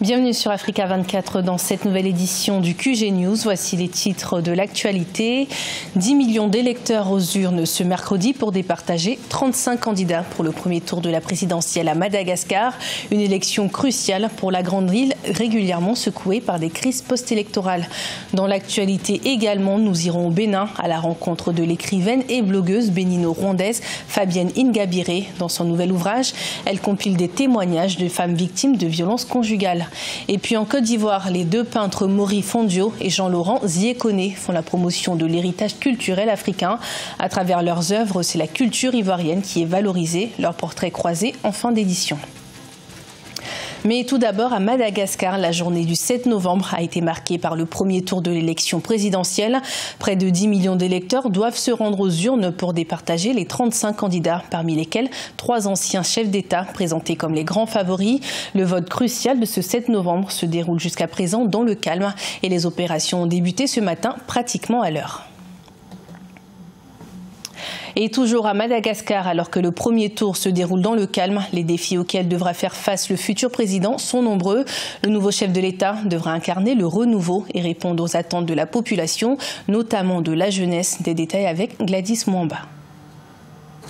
Bienvenue sur Africa 24 dans cette nouvelle édition du QG News. Voici les titres de l'actualité. 10 millions d'électeurs aux urnes ce mercredi pour départager 35 candidats pour le premier tour de la présidentielle à Madagascar. Une élection cruciale pour la grande île, régulièrement secouée par des crises post-électorales. Dans l'actualité également, nous irons au Bénin à la rencontre de l'écrivaine et blogueuse bénino-rwandaise Fabienne Ingabire. Dans son nouvel ouvrage, elle compile des témoignages de femmes victimes de violences conjugales. Et puis en Côte d'Ivoire, les deux peintres Maury Fondio et Jean-Laurent Ziekone font la promotion de l'héritage culturel africain. À travers leurs œuvres, c'est la culture ivoirienne qui est valorisée. Leur portrait croisé en fin d'édition. Mais tout d'abord, à Madagascar, la journée du 7 novembre a été marquée par le premier tour de l'élection présidentielle. Près de 10 millions d'électeurs doivent se rendre aux urnes pour départager les 35 candidats, parmi lesquels 3 anciens chefs d'État présentés comme les grands favoris. Le vote crucial de ce 7 novembre se déroule jusqu'à présent dans le calme et les opérations ont débuté ce matin pratiquement à l'heure. Et toujours à Madagascar, alors que le premier tour se déroule dans le calme, les défis auxquels devra faire face le futur président sont nombreux. Le nouveau chef de l'État devra incarner le renouveau et répondre aux attentes de la population, notamment de la jeunesse. Des détails avec Gladys Mwamba.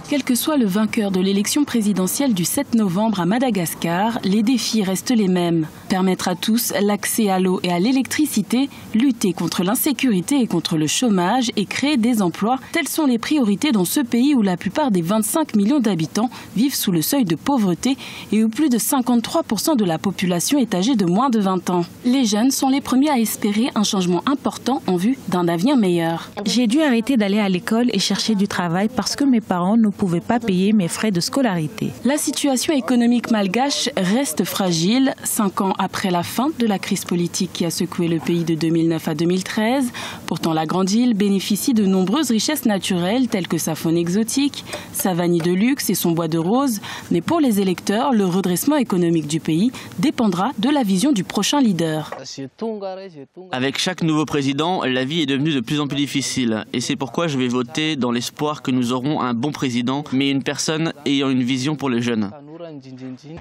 Quel que soit le vainqueur de l'élection présidentielle du 7 novembre à Madagascar, les défis restent les mêmes. Permettre à tous l'accès à l'eau et à l'électricité, lutter contre l'insécurité et contre le chômage et créer des emplois, telles sont les priorités dans ce pays où la plupart des 25 millions d'habitants vivent sous le seuil de pauvreté et où plus de 53% de la population est âgée de moins de 20 ans. Les jeunes sont les premiers à espérer un changement important en vue d'un avenir meilleur. J'ai dû arrêter d'aller à l'école et chercher du travail parce que mes parents ne pouvaient pas payer mes frais de scolarité. La situation économique malgache reste fragile. 5 ans après la fin de la crise politique qui a secoué le pays de 2009 à 2013. Pourtant, la grande île bénéficie de nombreuses richesses naturelles telles que sa faune exotique, sa vanille de luxe et son bois de rose. Mais pour les électeurs, le redressement économique du pays dépendra de la vision du prochain leader. Avec chaque nouveau président, la vie est devenue de plus en plus difficile. Et c'est pourquoi je vais voter dans l'espoir que nous aurons un bon président, mais une personne ayant une vision pour les jeunes.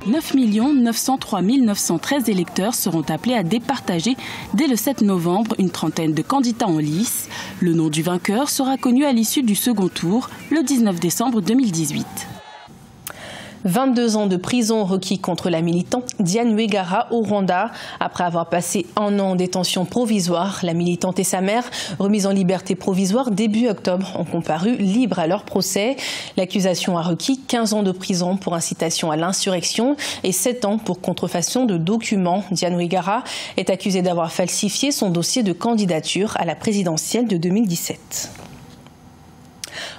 9 903 913 électeurs seront appelés à départager dès le 7 novembre une trentaine de candidats en lice. Le nom du vainqueur sera connu à l'issue du second tour, le 19 décembre 2018. 22 ans de prison requis contre la militante Diane Rwigara au Rwanda. Après avoir passé 1 an en détention provisoire, la militante et sa mère, remises en liberté provisoire début octobre, ont comparu libres à leur procès. L'accusation a requis 15 ans de prison pour incitation à l'insurrection et 7 ans pour contrefaçon de documents. Diane Rwigara est accusée d'avoir falsifié son dossier de candidature à la présidentielle de 2017.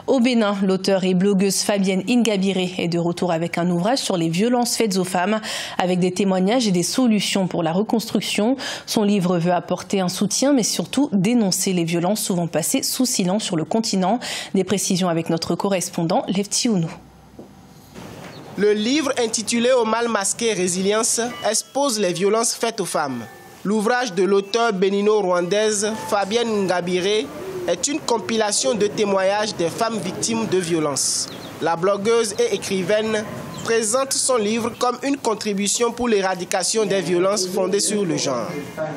Au Bénin, l'auteure et blogueuse Fabienne Ingabire est de retour avec un ouvrage sur les violences faites aux femmes, avec des témoignages et des solutions pour la reconstruction. Son livre veut apporter un soutien, mais surtout dénoncer les violences souvent passées sous silence sur le continent. Des précisions avec notre correspondant Lefti Ounou. Le livre intitulé « Au mal masqué résilience » expose les violences faites aux femmes. L'ouvrage de l'auteure bénino-rwandaise Fabienne Ingabire est une compilation de témoignages des femmes victimes de violences. La blogueuse et écrivaine présente son livre comme une contribution pour l'éradication des violences fondées sur le genre.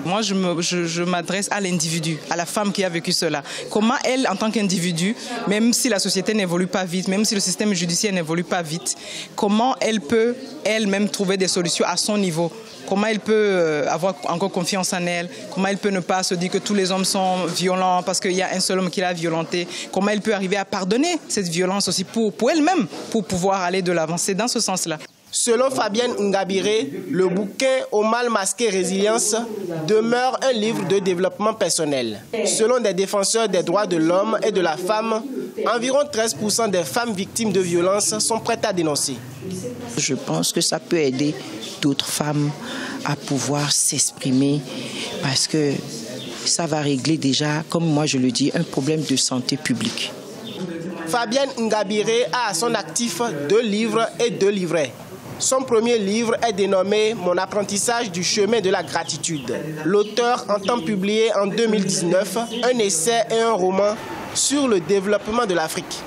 Moi, je m'adresse à l'individu, à la femme qui a vécu cela. Comment elle, en tant qu'individu, même si la société n'évolue pas vite, même si le système judiciaire n'évolue pas vite, comment elle peut elle-même trouver des solutions à son niveau? Comment elle peut avoir encore confiance en elle? Comment elle peut ne pas se dire que tous les hommes sont violents parce qu'il y a un seul homme qui l'a violenté? Comment elle peut arriver à pardonner cette violence aussi pour elle-même, pour pouvoir aller de l'avant? C'est dans ce sens-là. Selon Fabienne Ingabire, le bouquin « Au mal masqué résilience » demeure un livre de développement personnel. Selon des défenseurs des droits de l'homme et de la femme, environ 13% des femmes victimes de violences sont prêtes à dénoncer. Je pense que ça peut aider d'autres femmes à pouvoir s'exprimer parce que ça va régler déjà, comme moi je le dis, un problème de santé publique. Fabienne Ingabire a à son actif 2 livres et 2 livrets. Son premier livre est dénommé « Mon apprentissage du chemin de la gratitude ». L'auteur entend publier en 2019 un essai et un roman sur le développement de l'Afrique.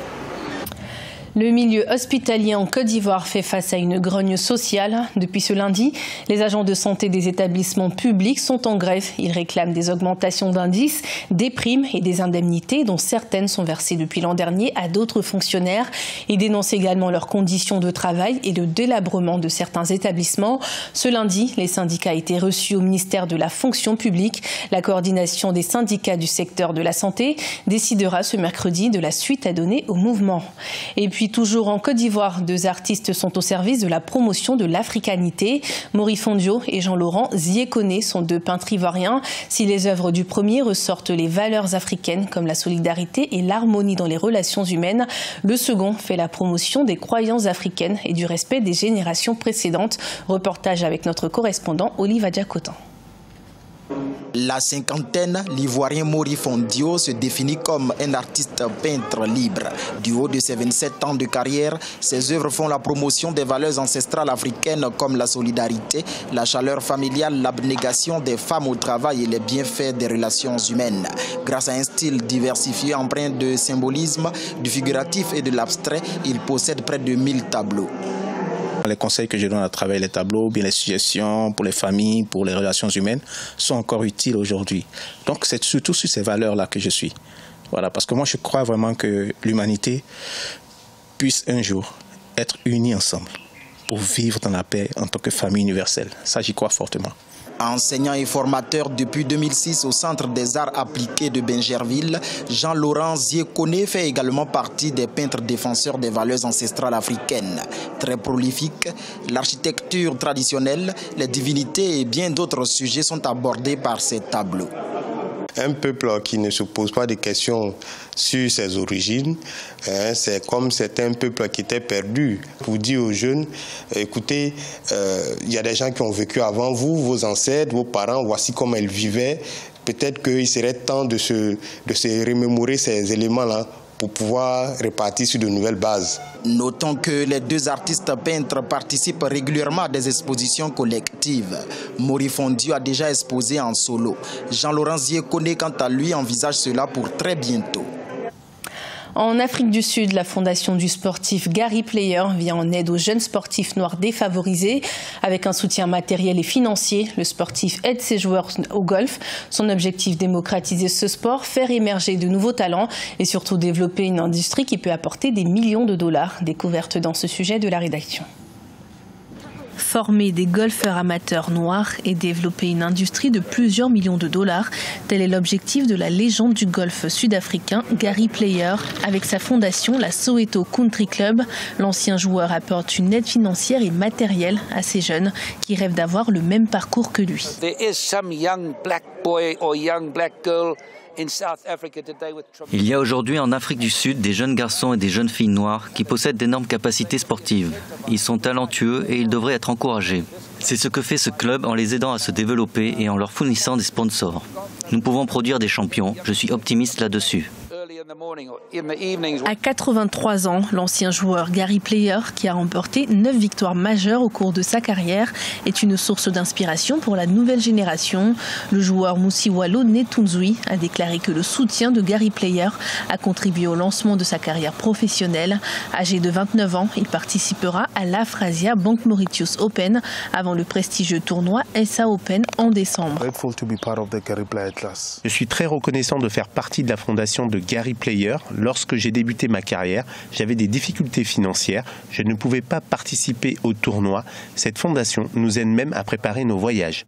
Le milieu hospitalier en Côte d'Ivoire fait face à une grogne sociale. Depuis ce lundi, les agents de santé des établissements publics sont en grève. Ils réclament des augmentations d'indices, des primes et des indemnités dont certaines sont versées depuis l'an dernier à d'autres fonctionnaires. Ils dénoncent également leurs conditions de travail et le délabrement de certains établissements. Ce lundi, les syndicats étaient reçus au ministère de la fonction publique. La coordination des syndicats du secteur de la santé décidera ce mercredi de la suite à donner au mouvement. Et puis toujours en Côte d'Ivoire, 2 artistes sont au service de la promotion de l'africanité. Mori Fondio et Jean-Laurent Ziekone sont 2 peintres ivoiriens. Si les œuvres du premier ressortent les valeurs africaines comme la solidarité et l'harmonie dans les relations humaines, le second fait la promotion des croyances africaines et du respect des générations précédentes. Reportage avec notre correspondant Olive Adjacotan. La cinquantaine, l'Ivoirien Mori Fondio se définit comme un artiste peintre libre. Du haut de ses 27 ans de carrière, ses œuvres font la promotion des valeurs ancestrales africaines comme la solidarité, la chaleur familiale, l'abnégation des femmes au travail et les bienfaits des relations humaines. Grâce à un style diversifié empreint de symbolisme, du figuratif et de l'abstrait, il possède près de 1000 tableaux. Les conseils que je donne à travers les tableaux, bien les suggestions pour les familles, pour les relations humaines, sont encore utiles aujourd'hui. Donc c'est surtout sur ces valeurs-là que je suis. Voilà, parce que moi je crois vraiment que l'humanité puisse un jour être unie ensemble pour vivre dans la paix en tant que famille universelle. Ça, j'y crois fortement. Enseignant et formateur depuis 2006 au Centre des Arts Appliqués de Bingerville, Jean-Laurent Ziekone fait également partie des peintres défenseurs des valeurs ancestrales africaines. Très prolifique, l'architecture traditionnelle, les divinités et bien d'autres sujets sont abordés par ces tableaux. Un peuple qui ne se pose pas de questions sur ses origines, c'est comme c'est un peuple qui était perdu. Pour dire aux jeunes, écoutez, il y a des gens qui ont vécu avant vous, vos ancêtres, vos parents, voici comment ils vivaient. Peut-être qu'il serait temps de se remémorer ces éléments-là pour pouvoir repartir sur de nouvelles bases. Notons que les 2 artistes peintres participent régulièrement à des expositions collectives. Mori Fondio a déjà exposé en solo. Jean-Laurent Ziekone, quant à lui, envisage cela pour très bientôt. En Afrique du Sud, la fondation du sportif Gary Player vient en aide aux jeunes sportifs noirs défavorisés. Avec un soutien matériel et financier, le sportif aide ses joueurs au golf. Son objectif, démocratiser ce sport, faire émerger de nouveaux talents et surtout développer une industrie qui peut apporter des millions de dollars. Découverte dans ce sujet de la rédaction. Former des golfeurs amateurs noirs et développer une industrie de plusieurs millions de dollars, tel est l'objectif de la légende du golf sud-africain Gary Player. Avec sa fondation, la Soweto Country Club, l'ancien joueur apporte une aide financière et matérielle à ces jeunes qui rêvent d'avoir le même parcours que lui. Il y a aujourd'hui en Afrique du Sud des jeunes garçons et des jeunes filles noires qui possèdent d'énormes capacités sportives. Ils sont talentueux et ils devraient être encouragés. C'est ce que fait ce club en les aidant à se développer et en leur fournissant des sponsors. Nous pouvons produire des champions, je suis optimiste là-dessus. À 83 ans, l'ancien joueur Gary Player, qui a remporté 9 victoires majeures au cours de sa carrière, est une source d'inspiration pour la nouvelle génération. Le joueur Musiwalo Netunzui a déclaré que le soutien de Gary Player a contribué au lancement de sa carrière professionnelle. Âgé de 29 ans, il participera à l'Afrasia Bank Mauritius Open avant le prestigieux tournoi SA Open en décembre. Je suis très reconnaissant de faire partie de la fondation de Gary Player. Lorsque j'ai débuté ma carrière, j'avais des difficultés financières. Je ne pouvais pas participer au tournoi. Cette fondation nous aide même à préparer nos voyages.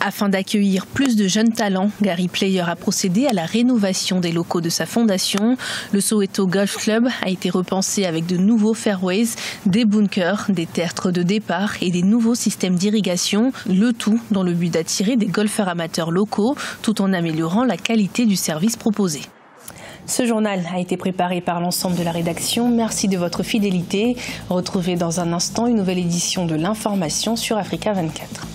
Afin d'accueillir plus de jeunes talents, Gary Player a procédé à la rénovation des locaux de sa fondation. Le Soweto Golf Club a été repensé avec de nouveaux fairways, des bunkers, des tertres de départ et des nouveaux systèmes d'irrigation. Le tout dans le but d'attirer des golfeurs amateurs locaux tout en améliorant la qualité du service proposé. Ce journal a été préparé par l'ensemble de la rédaction. Merci de votre fidélité. Retrouvez dans un instant une nouvelle édition de l'information sur Africa 24.